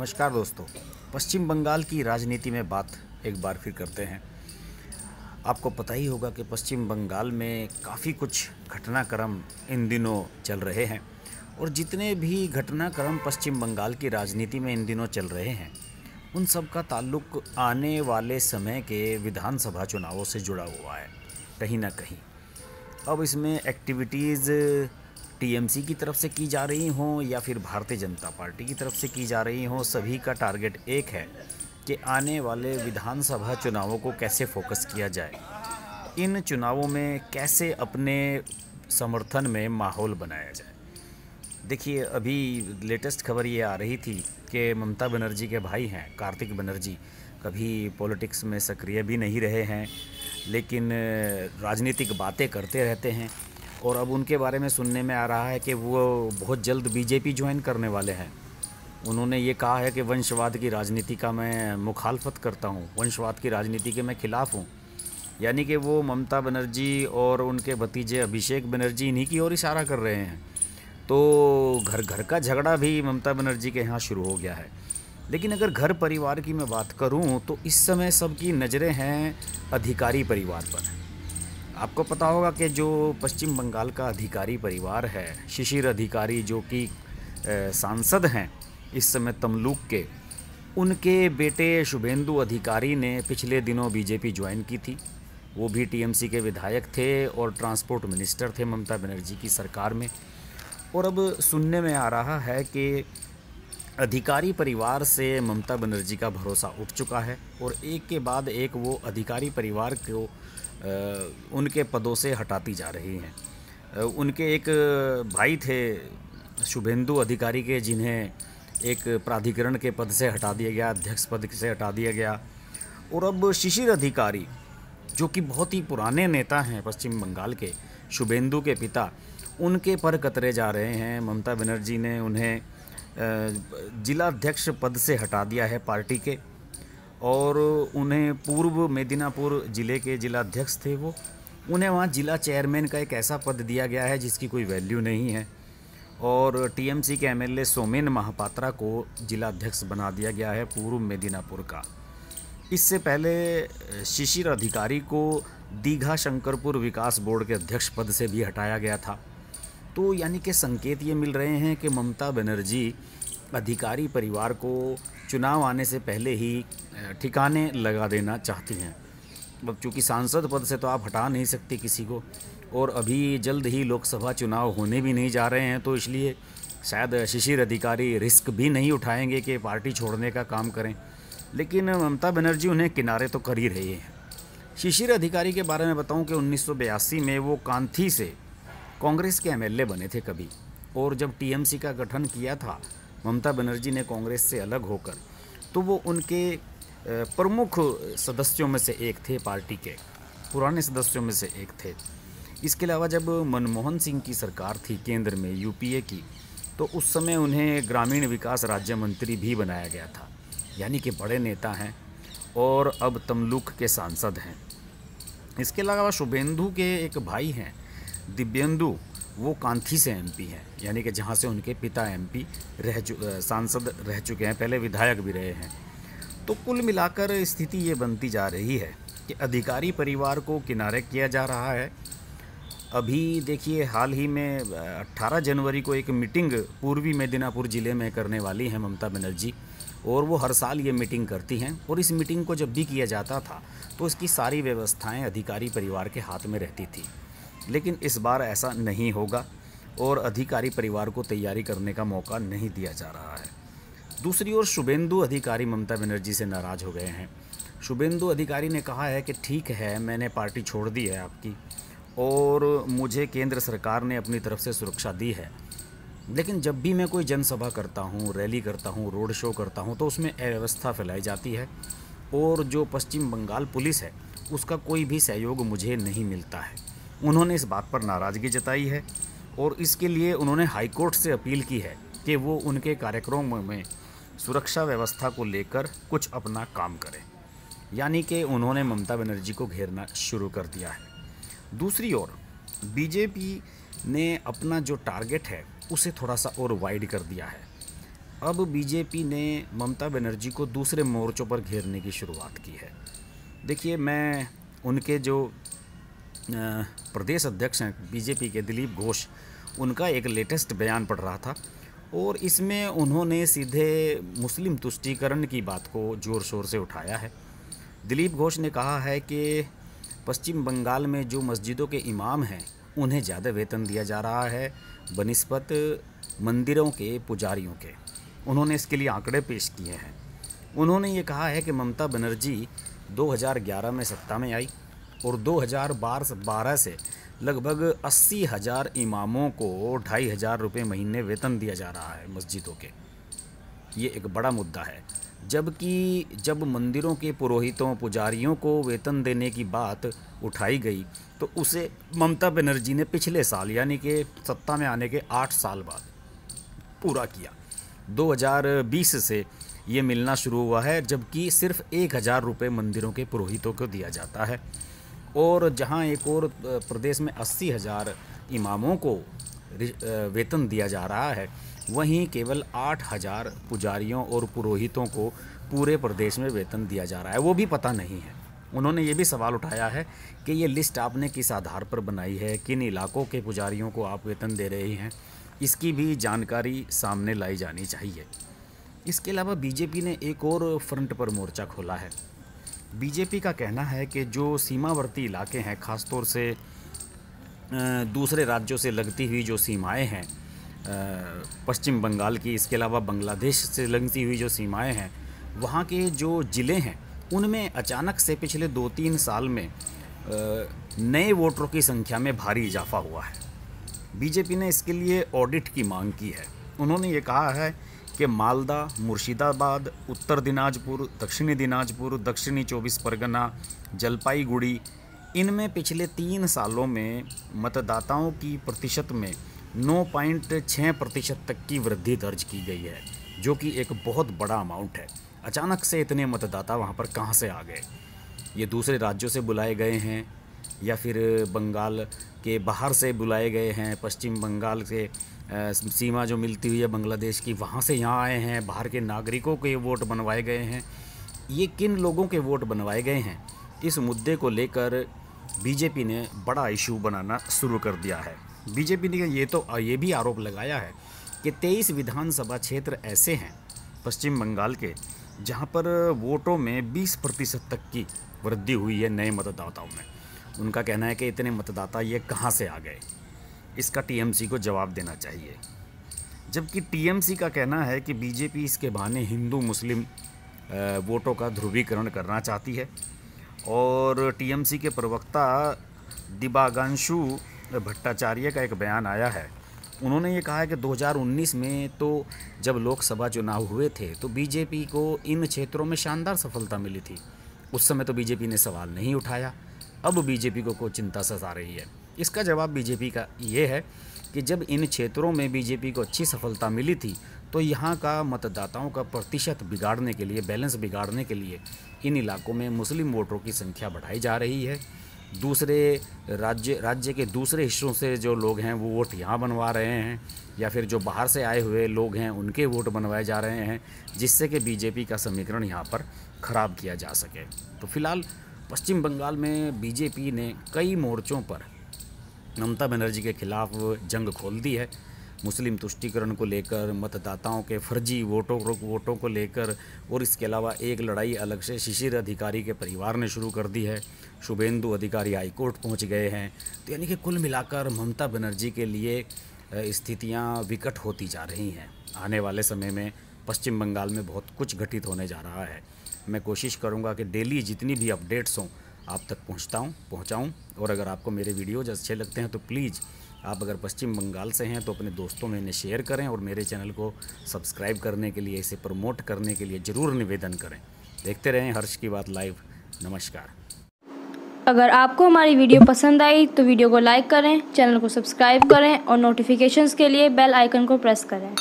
नमस्कार दोस्तों। पश्चिम बंगाल की राजनीति में बात एक बार फिर करते हैं। आपको पता ही होगा कि पश्चिम बंगाल में काफ़ी कुछ घटनाक्रम इन दिनों चल रहे हैं और जितने भी घटनाक्रम पश्चिम बंगाल की राजनीति में इन दिनों चल रहे हैं उन सब का ताल्लुक आने वाले समय के विधानसभा चुनावों से जुड़ा हुआ है कहीं ना कहीं। अब इसमें एक्टिविटीज़ टीएमसी की तरफ से की जा रही हों या फिर भारतीय जनता पार्टी की तरफ से की जा रही हों, सभी का टारगेट एक है कि आने वाले विधानसभा चुनावों को कैसे फोकस किया जाए, इन चुनावों में कैसे अपने समर्थन में माहौल बनाया जाए। देखिए, अभी लेटेस्ट खबर ये आ रही थी कि ममता बनर्जी के भाई हैं कार्तिक बनर्जी, कभी पॉलिटिक्स में सक्रिय भी नहीं रहे हैं लेकिन राजनीतिक बातें करते रहते हैं और अब उनके बारे में सुनने में आ रहा है कि वो बहुत जल्द बीजेपी ज्वाइन करने वाले हैं। उन्होंने ये कहा है कि वंशवाद की राजनीति का मैं मुखालफत करता हूँ, वंशवाद की राजनीति के मैं खिलाफ़ हूँ। यानी कि वो ममता बनर्जी और उनके भतीजे अभिषेक बनर्जी इन्हीं की ओर इशारा कर रहे हैं। तो घर घर का झगड़ा भी ममता बनर्जी के यहाँ शुरू हो गया है। लेकिन अगर घर परिवार की मैं बात करूँ तो इस समय सबकी नज़रें हैं अधिकारी परिवार पर। आपको पता होगा कि जो पश्चिम बंगाल का अधिकारी परिवार है, शिशिर अधिकारी जो कि सांसद हैं इस समय तमलुक के, उनके बेटे शुभेंदु अधिकारी ने पिछले दिनों बीजेपी ज्वाइन की थी। वो भी टीएमसी के विधायक थे और ट्रांसपोर्ट मिनिस्टर थे ममता बनर्जी की सरकार में। और अब सुनने में आ रहा है कि अधिकारी परिवार से ममता बनर्जी का भरोसा उठ चुका है और एक के बाद एक वो अधिकारी परिवार को उनके पदों से हटाती जा रही हैं। उनके एक भाई थे शुभेंदु अधिकारी के, जिन्हें एक प्राधिकरण के पद से हटा दिया गया, अध्यक्ष पद से हटा दिया गया। और अब शिशिर अधिकारी जो कि बहुत ही पुराने नेता हैं पश्चिम बंगाल के, शुभेंदु के पिता, उनके पर कतरे जा रहे हैं। ममता बनर्जी ने उन्हें जिला अध्यक्ष पद से हटा दिया है पार्टी के और उन्हें पूर्व मेदिनीपुर ज़िले के जिला अध्यक्ष थे वो, उन्हें वहाँ जिला चेयरमैन का एक ऐसा पद दिया गया है जिसकी कोई वैल्यू नहीं है। और टीएमसी के एमएलए सोमेन महापात्रा को जिला अध्यक्ष बना दिया गया है पूर्व मेदिनीपुर का। इससे पहले शिशिर अधिकारी को दीघा शंकरपुर विकास बोर्ड के अध्यक्ष पद से भी हटाया गया था। तो यानी कि संकेत ये मिल रहे हैं कि ममता बनर्जी अधिकारी परिवार को चुनाव आने से पहले ही ठिकाने लगा देना चाहती हैं। अब चूँकि सांसद पद से तो आप हटा नहीं सकते किसी को और अभी जल्द ही लोकसभा चुनाव होने भी नहीं जा रहे हैं, तो इसलिए शायद शिशिर अधिकारी रिस्क भी नहीं उठाएंगे कि पार्टी छोड़ने का काम करें। लेकिन ममता बनर्जी उन्हें किनारे तो कर ही रही हैं। शिशिर अधिकारी के बारे में बताऊं कि 1982 में वो कांथी से कांग्रेस के एमएलए बने थे कभी, और जब टीएमसी का गठन किया था ममता बनर्जी ने कांग्रेस से अलग होकर, तो वो उनके प्रमुख सदस्यों में से एक थे, पार्टी के पुराने सदस्यों में से एक थे। इसके अलावा जब मनमोहन सिंह की सरकार थी केंद्र में यूपीए की, तो उस समय उन्हें ग्रामीण विकास राज्य मंत्री भी बनाया गया था। यानी कि बड़े नेता हैं और अब तमलुक के सांसद हैं। इसके अलावा शुभेंदु के एक भाई हैं दिव्येंदु, वो कांथी से एमपी हैं, यानी कि जहाँ से उनके पिता एमपी सांसद रह चुके हैं, पहले विधायक भी रहे हैं। तो कुल मिलाकर स्थिति ये बनती जा रही है कि अधिकारी परिवार को किनारे किया जा रहा है। अभी देखिए, हाल ही में 18 जनवरी को एक मीटिंग पूर्वी मेदिनीपुर ज़िले में करने वाली है ममता बनर्जी, और वो हर साल ये मीटिंग करती हैं। और इस मीटिंग को जब भी किया जाता था तो इसकी सारी व्यवस्थाएं अधिकारी परिवार के हाथ में रहती थी, लेकिन इस बार ऐसा नहीं होगा और अधिकारी परिवार को तैयारी करने का मौका नहीं दिया जा रहा है। दूसरी ओर शुभेंदु अधिकारी ममता बनर्जी से नाराज़ हो गए हैं। शुभेंदु अधिकारी ने कहा है कि ठीक है, मैंने पार्टी छोड़ दी है आपकी और मुझे केंद्र सरकार ने अपनी तरफ से सुरक्षा दी है, लेकिन जब भी मैं कोई जनसभा करता हूँ, रैली करता हूँ, रोड शो करता हूँ, तो उसमें अव्यवस्था फैलाई जाती है और जो पश्चिम बंगाल पुलिस है उसका कोई भी सहयोग मुझे नहीं मिलता है। उन्होंने इस बात पर नाराज़गी जताई है और इसके लिए उन्होंने हाईकोर्ट से अपील की है कि वो उनके कार्यक्रमों में सुरक्षा व्यवस्था को लेकर कुछ अपना काम करें। यानी कि उन्होंने ममता बनर्जी को घेरना शुरू कर दिया है। दूसरी ओर बीजेपी ने अपना जो टारगेट है उसे थोड़ा सा और वाइड कर दिया है। अब बीजेपी ने ममता बनर्जी को दूसरे मोर्चों पर घेरने की शुरुआत की है। देखिए, मैं उनके जो प्रदेश अध्यक्ष हैं बीजेपी के, दिलीप घोष, उनका एक लेटेस्ट बयान पढ़ रहा था और इसमें उन्होंने सीधे मुस्लिम तुष्टीकरण की बात को ज़ोर शोर से उठाया है। दिलीप घोष ने कहा है कि पश्चिम बंगाल में जो मस्जिदों के इमाम हैं उन्हें ज़्यादा वेतन दिया जा रहा है बनिस्बत मंदिरों के पुजारियों के। उन्होंने इसके लिए आंकड़े पेश किए हैं। उन्होंने ये कहा है कि ममता बनर्जी 2011 में सत्ता में आई और 2012 से लगभग 80,000 इमामों को 2,500 रुपये महीने वेतन दिया जा रहा है मस्जिदों के। ये एक बड़ा मुद्दा है। जबकि जब मंदिरों के पुरोहितों पुजारियों को वेतन देने की बात उठाई गई तो उसे ममता बनर्जी ने पिछले साल यानी कि सत्ता में आने के 8 साल बाद पूरा किया। 2020 से ये मिलना शुरू हुआ है, जबकि सिर्फ 1,000 रुपये मंदिरों के पुरोहितों को दिया जाता है। और जहां एक और प्रदेश में 80,000 इमामों को वेतन दिया जा रहा है, वहीं केवल 8,000 पुजारियों और पुरोहितों को पूरे प्रदेश में वेतन दिया जा रहा है, वो भी पता नहीं है। उन्होंने ये भी सवाल उठाया है कि ये लिस्ट आपने किस आधार पर बनाई है, किन इलाकों के पुजारियों को आप वेतन दे रहे हैं, इसकी भी जानकारी सामने लाई जानी चाहिए। इसके अलावा बीजेपी ने एक और फ्रंट पर मोर्चा खोला है। बीजेपी का कहना है कि जो सीमावर्ती इलाके हैं, ख़ासतौर से दूसरे राज्यों से लगती हुई जो सीमाएं हैं पश्चिम बंगाल की, इसके अलावा बांग्लादेश से लगती हुई जो सीमाएं हैं, वहाँ के जो ज़िले हैं उनमें अचानक से पिछले 2-3 साल में नए वोटरों की संख्या में भारी इजाफा हुआ है। बीजेपी ने इसके लिए ऑडिट की मांग की है। उन्होंने ये कहा है कि मालदा, मुर्शिदाबाद, उत्तर दिनाजपुर, दक्षिणी दिनाजपुर, दक्षिणी 24 परगना, जलपाईगुड़ी, इनमें पिछले 3 सालों में मतदाताओं की प्रतिशत में 9.6% तक की वृद्धि दर्ज की गई है, जो कि एक बहुत बड़ा अमाउंट है। अचानक से इतने मतदाता वहाँ पर कहाँ से आ गए? ये दूसरे राज्यों से बुलाए गए हैं या फिर बंगाल के बाहर से बुलाए गए हैं? पश्चिम बंगाल से सीमा जो मिलती हुई है बांग्लादेश की, वहाँ से यहाँ आए हैं? बाहर के नागरिकों के वोट बनवाए गए हैं? ये किन लोगों के वोट बनवाए गए हैं? इस मुद्दे को लेकर बीजेपी ने बड़ा इशू बनाना शुरू कर दिया है। बीजेपी ने ये भी आरोप लगाया है कि 23 विधानसभा क्षेत्र ऐसे हैं पश्चिम बंगाल के जहाँ पर वोटों में 20% तक की वृद्धि हुई है नए मतदाताओं में। उनका कहना है कि इतने मतदाता ये कहाँ से आ गए? इसका टीएमसी को जवाब देना चाहिए। जबकि टीएमसी का कहना है कि बीजेपी इसके बहाने हिंदू मुस्लिम वोटों का ध्रुवीकरण करना चाहती है। और टीएमसी के प्रवक्ता दिबांशु भट्टाचार्य का एक बयान आया है। उन्होंने ये कहा है कि 2019 में तो जब लोकसभा चुनाव हुए थे तो बीजेपी को इन क्षेत्रों में शानदार सफलता मिली थी। उस समय तो बीजेपी ने सवाल नहीं उठाया। अब बीजेपी को कोई चिंता सता रही है। इसका जवाब बीजेपी का ये है कि जब इन क्षेत्रों में बीजेपी को अच्छी सफलता मिली थी तो यहाँ का मतदाताओं का प्रतिशत बिगाड़ने के लिए, बैलेंस बिगाड़ने के लिए इन इलाकों में मुस्लिम वोटरों की संख्या बढ़ाई जा रही है। दूसरे राज्य के दूसरे हिस्सों से जो लोग हैं वो वोट यहाँ बनवा रहे हैं, या फिर जो बाहर से आए हुए लोग हैं उनके वोट बनवाए जा रहे हैं, जिससे कि बीजेपी का समीकरण यहाँ पर ख़राब किया जा सके। तो फिलहाल पश्चिम बंगाल में बीजेपी ने कई मोर्चों पर ममता बनर्जी के खिलाफ जंग खोल दी है। मुस्लिम तुष्टीकरण को लेकर, मतदाताओं के फर्जी वोटों को लेकर, और इसके अलावा एक लड़ाई अलग से शिशिर अधिकारी के परिवार ने शुरू कर दी है। शुभेंदु अधिकारी हाईकोर्ट पहुंच गए हैं। तो यानी कि कुल मिलाकर ममता बनर्जी के लिए स्थितियां विकट होती जा रही हैं। आने वाले समय में पश्चिम बंगाल में बहुत कुछ घटित होने जा रहा है। मैं कोशिश करूंगा कि डेली जितनी भी अपडेट्स हों आप तक पहुंचाऊं। और अगर आपको मेरे वीडियोज़ अच्छे लगते हैं तो प्लीज़ आप अगर पश्चिम बंगाल से हैं तो अपने दोस्तों में इन्हें शेयर करें और मेरे चैनल को सब्सक्राइब करने के लिए, इसे प्रमोट करने के लिए ज़रूर निवेदन करें। देखते रहें हर्ष की बात लाइव। नमस्कार। अगर आपको हमारी वीडियो पसंद आई तो वीडियो को लाइक करें, चैनल को सब्सक्राइब करें और नोटिफिकेशंस के लिए बेल आइकन को प्रेस करें।